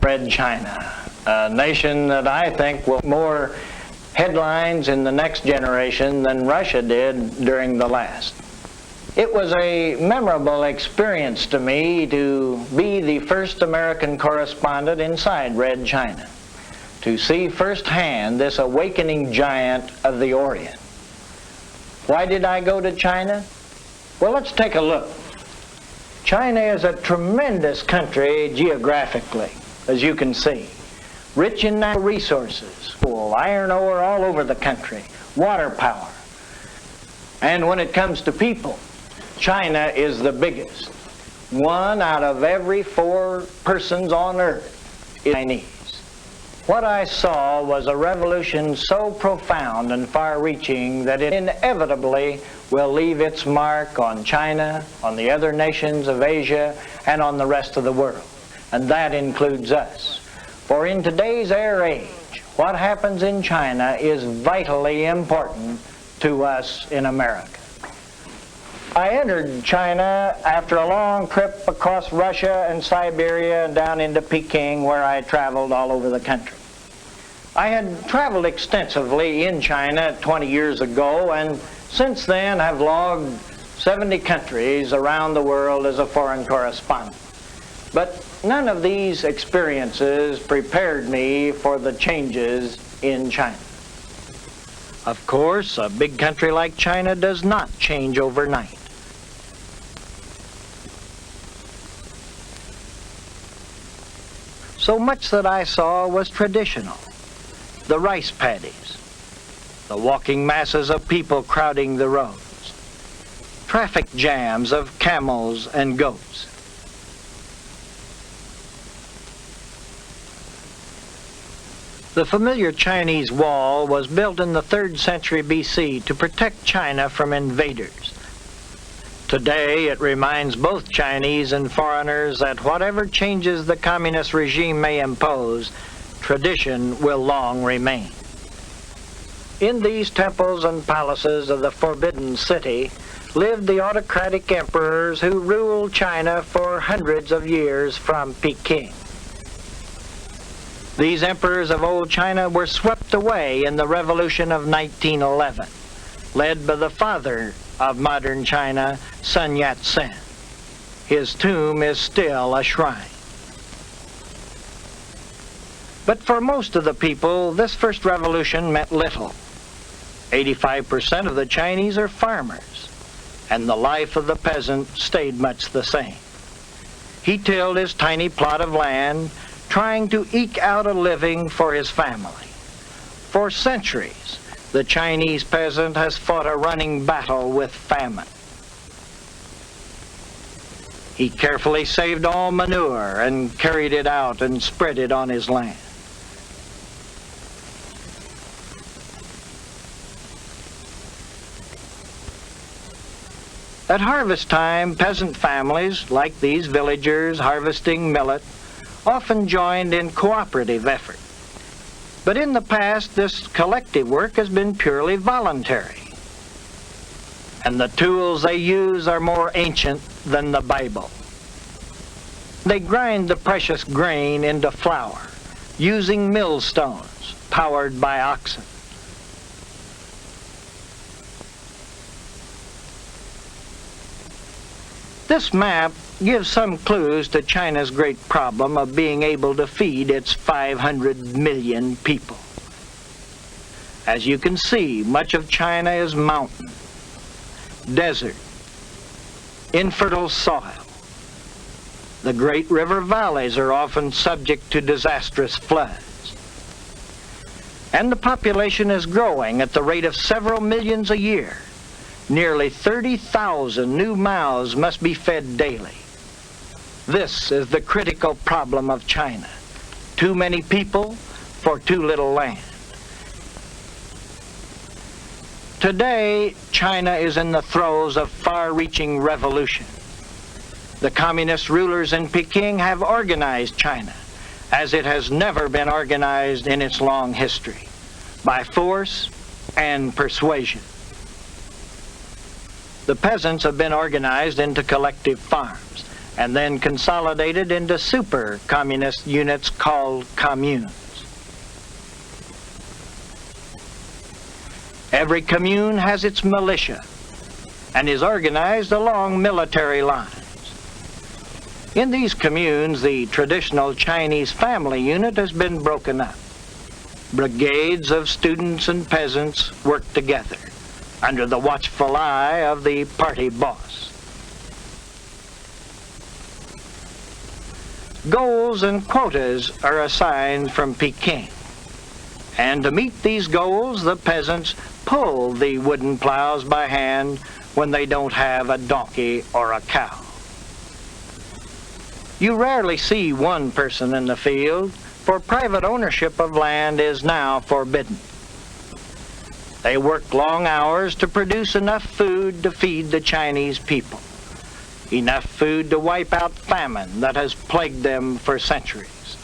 Red China, a nation that I think will more headlines in the next generation than Russia did during the last. It was a memorable experience to me to be the first American correspondent inside Red China, to see firsthand this awakening giant of the Orient. Why did I go to China? Well, let's take a look. China is a tremendous country geographically, as you can see. Rich in natural resources, iron ore all over the country, water power. And when it comes to people, China is the biggest. 1 out of every 4 persons on earth is Chinese. What I saw was a revolution so profound and far-reaching that it inevitably will leave its mark on China, on the other nations of Asia, and on the rest of the world. And that includes us. For in today's air age, what happens in China is vitally important to us in America. I entered China after a long trip across Russia and Siberia and down into Peking, where I traveled all over the country. I had traveled extensively in China 20 years ago, and since then have logged 70 countries around the world as a foreign correspondent. But none of these experiences prepared me for the changes in China. Of course, a big country like China does not change overnight. So much that I saw was traditional. The rice paddies, the walking masses of people crowding the roads, traffic jams of camels and goats. The familiar Chinese wall was built in the 3rd century BC to protect China from invaders. Today, it reminds both Chinese and foreigners that whatever changes the communist regime may impose, tradition will long remain. In these temples and palaces of the Forbidden City lived the autocratic emperors who ruled China for hundreds of years from Peking. These emperors of old China were swept away in the Revolution of 1911, led by the father of modern China, Sun Yat-sen. His tomb is still a shrine. But for most of the people, this first revolution meant little. 85% of the Chinese are farmers, and the life of the peasant stayed much the same. He tilled his tiny plot of land, trying to eke out a living for his family. For centuries, the Chinese peasant has fought a running battle with famine. He carefully saved all manure and carried it out and spread it on his land. At harvest time, peasant families, like these villagers harvesting millet, often joined in cooperative effort. But in the past, this collective work has been purely voluntary. And the tools they use are more ancient than the Bible. They grind the precious grain into flour, using millstones powered by oxen. This map gives some clues to China's great problem of being able to feed its 500 million people. As you can see, much of China is mountain, desert, infertile soil. The great river valleys are often subject to disastrous floods. And the population is growing at the rate of several millions a year. Nearly 30,000 new mouths must be fed daily. This is the critical problem of China. Too many people for too little land. Today, China is in the throes of far-reaching revolution. The communist rulers in Peking have organized China as it has never been organized in its long history, by force and persuasion. The peasants have been organized into collective farms, and then consolidated into super communist units called communes. Every commune has its militia and is organized along military lines. In these communes, the traditional Chinese family unit has been broken up. Brigades of students and peasants work together under the watchful eye of the party boss. Goals and quotas are assigned from Peking. And to meet these goals, the peasants pull the wooden plows by hand when they don't have a donkey or a cow. You rarely see one person in the field, for private ownership of land is now forbidden. They work long hours to produce enough food to feed the Chinese people, enough food to wipe out famine that has plagued them for centuries.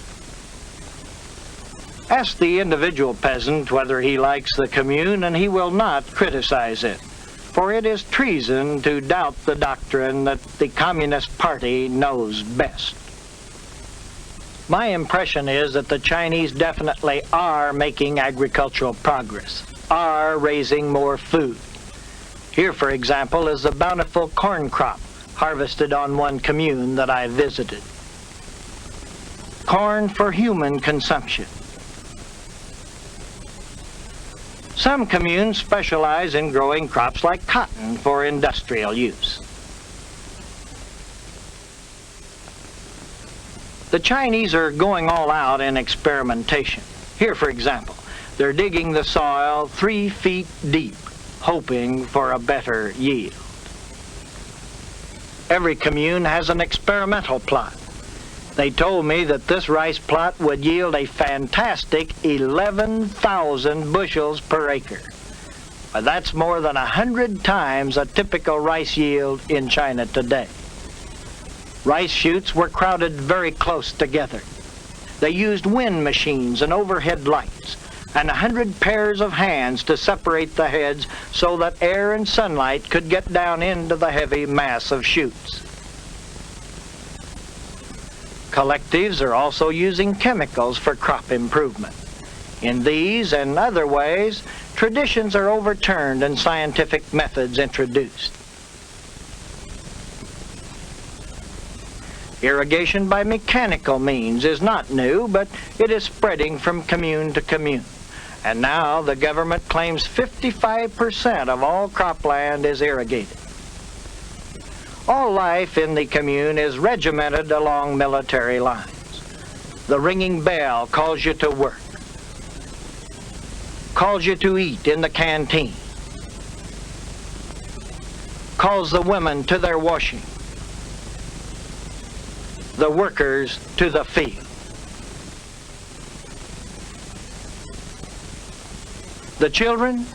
Ask the individual peasant whether he likes the commune, and he will not criticize it, for it is treason to doubt the doctrine that the Communist Party knows best. My impression is that the Chinese definitely are making agricultural progress, are raising more food. Here, for example, is the bountiful corn crop harvested on one commune that I visited. Corn for human consumption. Some communes specialize in growing crops like cotton for industrial use. The Chinese are going all out in experimentation. Here, for example, they're digging the soil 3 feet deep, hoping for a better yield. Every commune has an experimental plot. They told me that this rice plot would yield a fantastic 11,000 bushels per acre. But that's more than 100 times a typical rice yield in China today. Rice shoots were crowded very close together. They used wind machines and overhead lights, and 100 pairs of hands to separate the heads so that air and sunlight could get down into the heavy mass of shoots. Collectives are also using chemicals for crop improvement. In these and other ways, traditions are overturned and scientific methods introduced. Irrigation by mechanical means is not new, but it is spreading from commune to commune. And now the government claims 55% of all cropland is irrigated. All life in the commune is regimented along military lines. The ringing bell calls you to work, calls you to eat in the canteen, calls the women to their washing, the workers to the field. The children,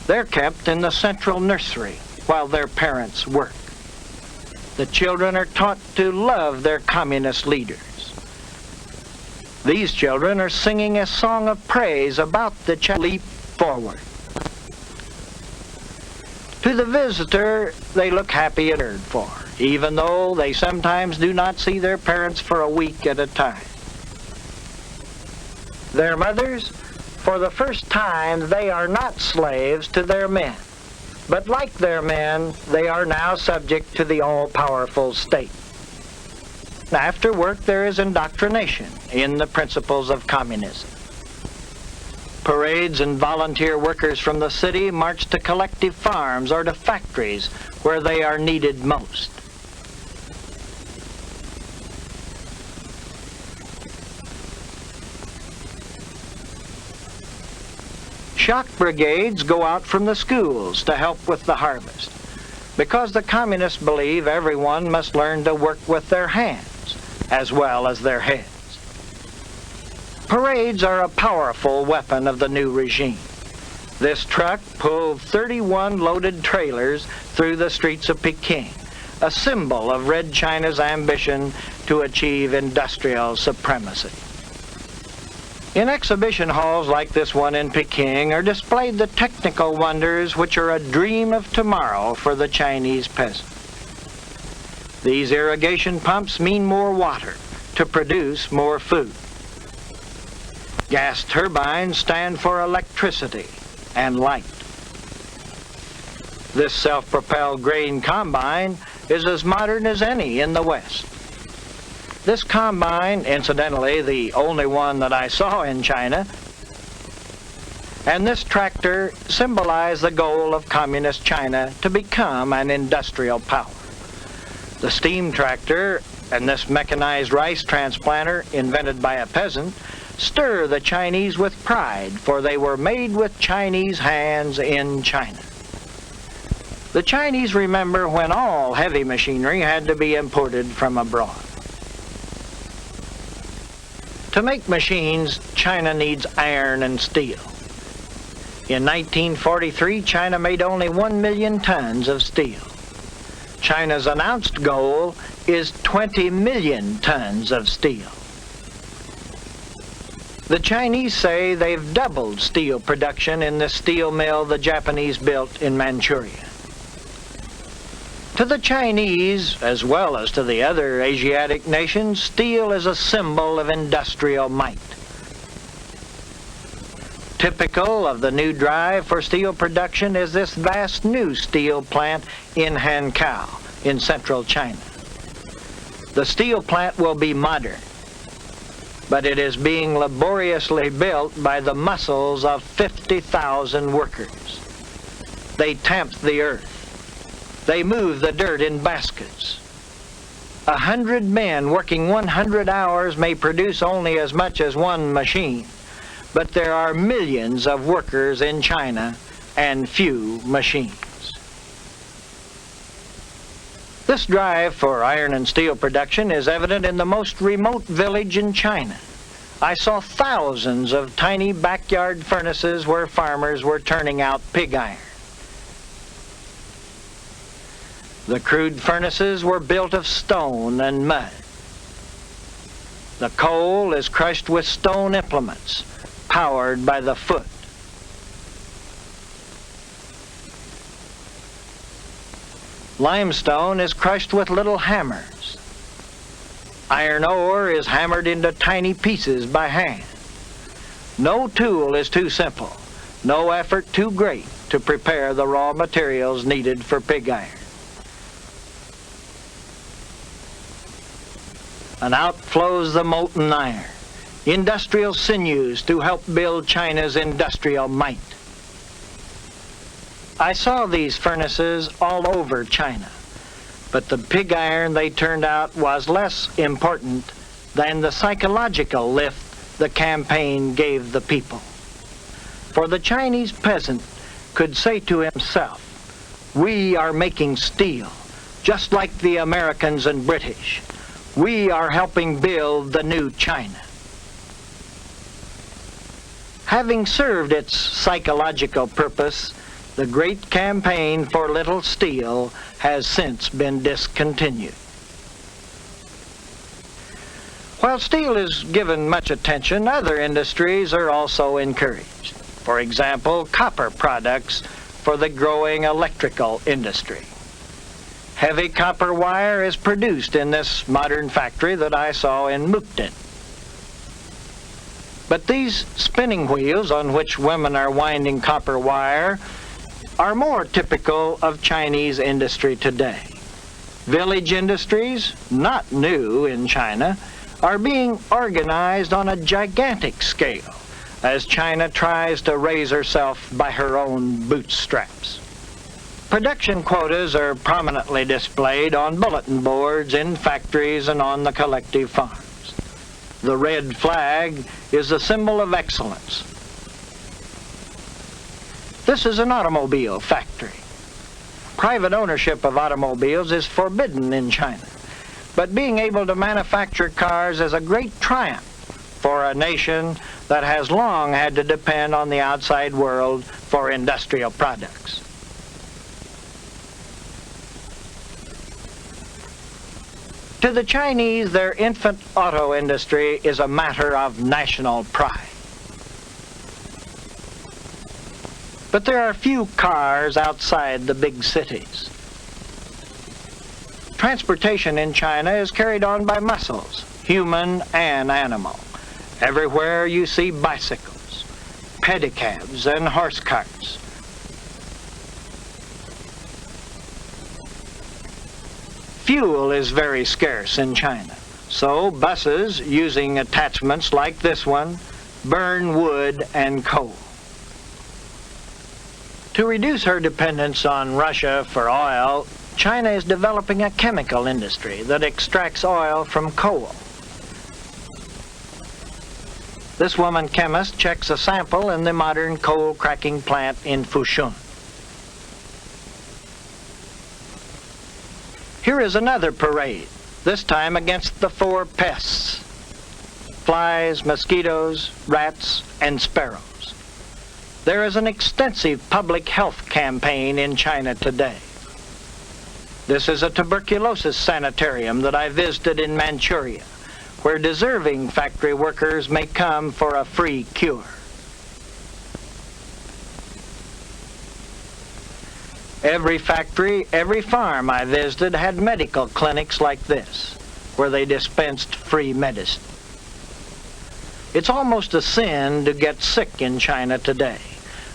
they're kept in the central nursery while their parents work. The children are taught to love their communist leaders. These children are singing a song of praise about the leap forward. To the visitor, they look happy and cared for, even though they sometimes do not see their parents for a week at a time. Their mothers, for the first time, they are not slaves to their men. But like their men, they are now subject to the all-powerful state. After work, there is indoctrination in the principles of communism. Parades and volunteer workers from the city march to collective farms or to factories where they are needed most. Shock brigades go out from the schools to help with the harvest, because the communists believe everyone must learn to work with their hands as well as their heads. Parades are a powerful weapon of the new regime. This truck pulled 31 loaded trailers through the streets of Peking, a symbol of Red China's ambition to achieve industrial supremacy. In exhibition halls like this one in Peking are displayed the technical wonders which are a dream of tomorrow for the Chinese peasant. These irrigation pumps mean more water to produce more food. Gas turbines stand for electricity and light. This self-propelled grain combine is as modern as any in the West. This combine, incidentally, the only one that I saw in China, and this tractor symbolize the goal of communist China to become an industrial power. The steam tractor and this mechanized rice transplanter, invented by a peasant, stir the Chinese with pride, for they were made with Chinese hands in China. The Chinese remember when all heavy machinery had to be imported from abroad. To make machines, China needs iron and steel. In 1943, China made only 1 million tons of steel. China's announced goal is 20 million tons of steel. The Chinese say they've doubled steel production in the steel mill the Japanese built in Manchuria. To the Chinese, as well as to the other Asiatic nations, steel is a symbol of industrial might. Typical of the new drive for steel production is this vast new steel plant in Hankow, in central China. The steel plant will be modern, but it is being laboriously built by the muscles of 50,000 workers. They tamp the earth. They move the dirt in baskets. 100 men working 100 hours may produce only as much as one machine, but there are millions of workers in China and few machines. This drive for iron and steel production is evident in the most remote village in China. I saw thousands of tiny backyard furnaces where farmers were turning out pig iron. The crude furnaces were built of stone and mud. The coal is crushed with stone implements, powered by the foot. Limestone is crushed with little hammers. Iron ore is hammered into tiny pieces by hand. No tool is too simple, no effort too great to prepare the raw materials needed for pig iron. And out flows the molten iron, industrial sinews to help build China's industrial might. I saw these furnaces all over China, but the pig iron they turned out was less important than the psychological lift the campaign gave the people. For the Chinese peasant could say to himself, "We are making steel, just like the Americans and British. We are helping build the new China." Having served its psychological purpose, the great campaign for little steel has since been discontinued. While steel is given much attention, other industries are also encouraged. For example, copper products for the growing electrical industry. Heavy copper wire is produced in this modern factory that I saw in Mukden. But these spinning wheels on which women are winding copper wire are more typical of Chinese industry today. Village industries, not new in China, are being organized on a gigantic scale as China tries to raise herself by her own bootstraps. Production quotas are prominently displayed on bulletin boards in factories and on the collective farms. The red flag is a symbol of excellence. This is an automobile factory. Private ownership of automobiles is forbidden in China, but being able to manufacture cars is a great triumph for a nation that has long had to depend on the outside world for industrial products. To the Chinese, their infant auto industry is a matter of national pride. But there are few cars outside the big cities. Transportation in China is carried on by muscles, human and animal. Everywhere you see bicycles, pedicabs, and horse carts. Fuel is very scarce in China, so buses using attachments like this one burn wood and coal. To reduce her dependence on Russia for oil, China is developing a chemical industry that extracts oil from coal. This woman chemist checks a sample in the modern coal cracking plant in Fushun. Here is another parade, this time against the 4 pests: flies, mosquitoes, rats, and sparrows. There is an extensive public health campaign in China today. This is a tuberculosis sanitarium that I visited in Manchuria, where deserving factory workers may come for a free cure. Every factory, every farm I visited had medical clinics like this, where they dispensed free medicine. It's almost a sin to get sick in China today.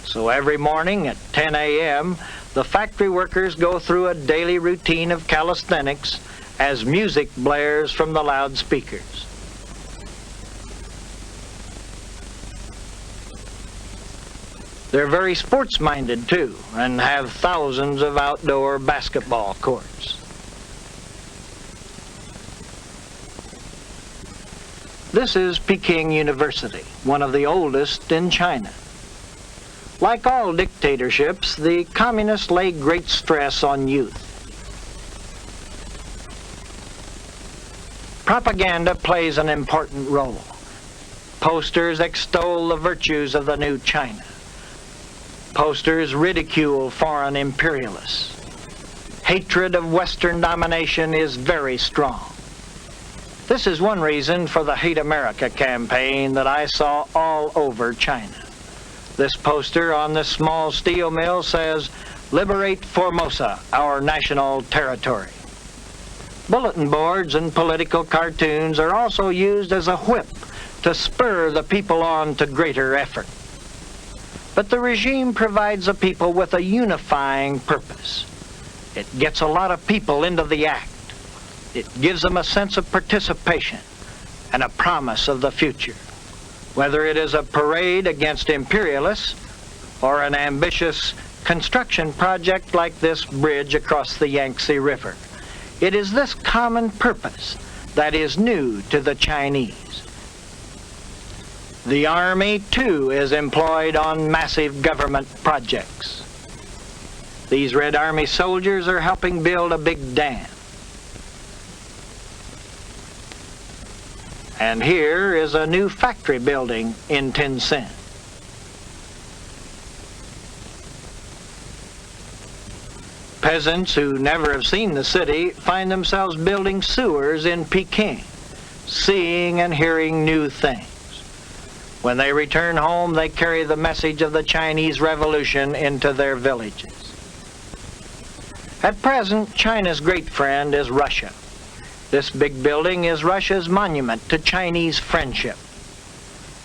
So every morning at 10 a.m., the factory workers go through a daily routine of calisthenics as music blares from the loudspeakers. They're very sports-minded, too, and have thousands of outdoor basketball courts. This is Peking University, one of the oldest in China. Like all dictatorships, the communists lay great stress on youth. Propaganda plays an important role. Posters extol the virtues of the new China. Posters ridicule foreign imperialists. Hatred of Western domination is very strong. This is one reason for the Hate America campaign that I saw all over China. This poster on this small steel mill says, "Liberate Formosa, our national territory." Bulletin boards and political cartoons are also used as a whip to spur the people on to greater effort. But the regime provides the people with a unifying purpose. It gets a lot of people into the act. It gives them a sense of participation and a promise of the future. Whether it is a parade against imperialists or an ambitious construction project like this bridge across the Yangtze River, it is this common purpose that is new to the Chinese. The Army, too, is employed on massive government projects. These Red Army soldiers are helping build a big dam. And here is a new factory building in Tientsin. Peasants who never have seen the city find themselves building sewers in Peking, seeing and hearing new things. When they return home, they carry the message of the Chinese Revolution into their villages. At present, China's great friend is Russia. This big building is Russia's monument to Chinese friendship.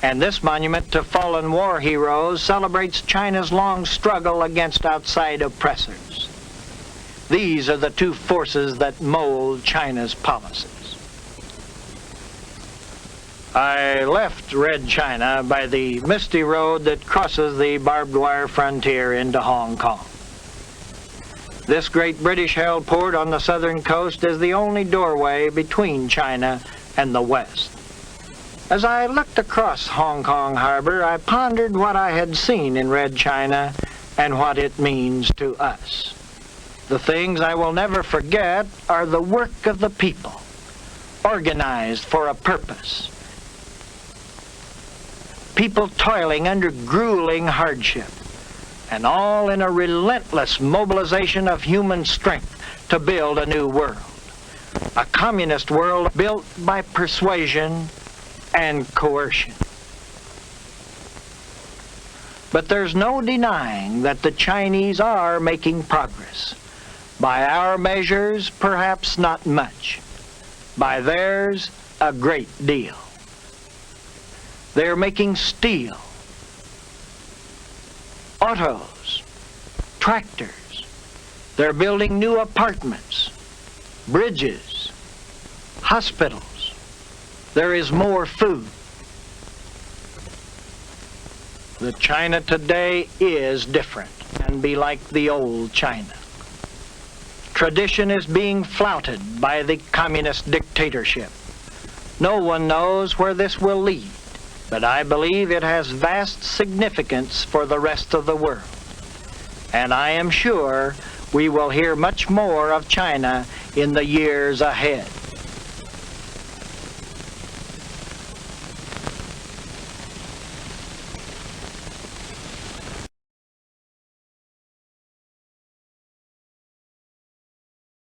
And this monument to fallen war heroes celebrates China's long struggle against outside oppressors. These are the two forces that mold China's policies. I left Red China by the misty road that crosses the barbed wire frontier into Hong Kong. This great British-held port on the southern coast is the only doorway between China and the West. As I looked across Hong Kong harbor, I pondered what I had seen in Red China and what it means to us. The things I will never forget are the work of the people, organized for a purpose. People toiling under grueling hardship, and all in a relentless mobilization of human strength to build a new world. A communist world built by persuasion and coercion. But there's no denying that the Chinese are making progress. By our measures, perhaps not much. By theirs, a great deal. They're making steel, autos, tractors. They're building new apartments, bridges, hospitals. There is more food. The China today is different and be like the old China. Tradition is being flouted by the communist dictatorship. No one knows where this will lead, but I believe it has vast significance for the rest of the world. And I am sure we will hear much more of China in the years ahead.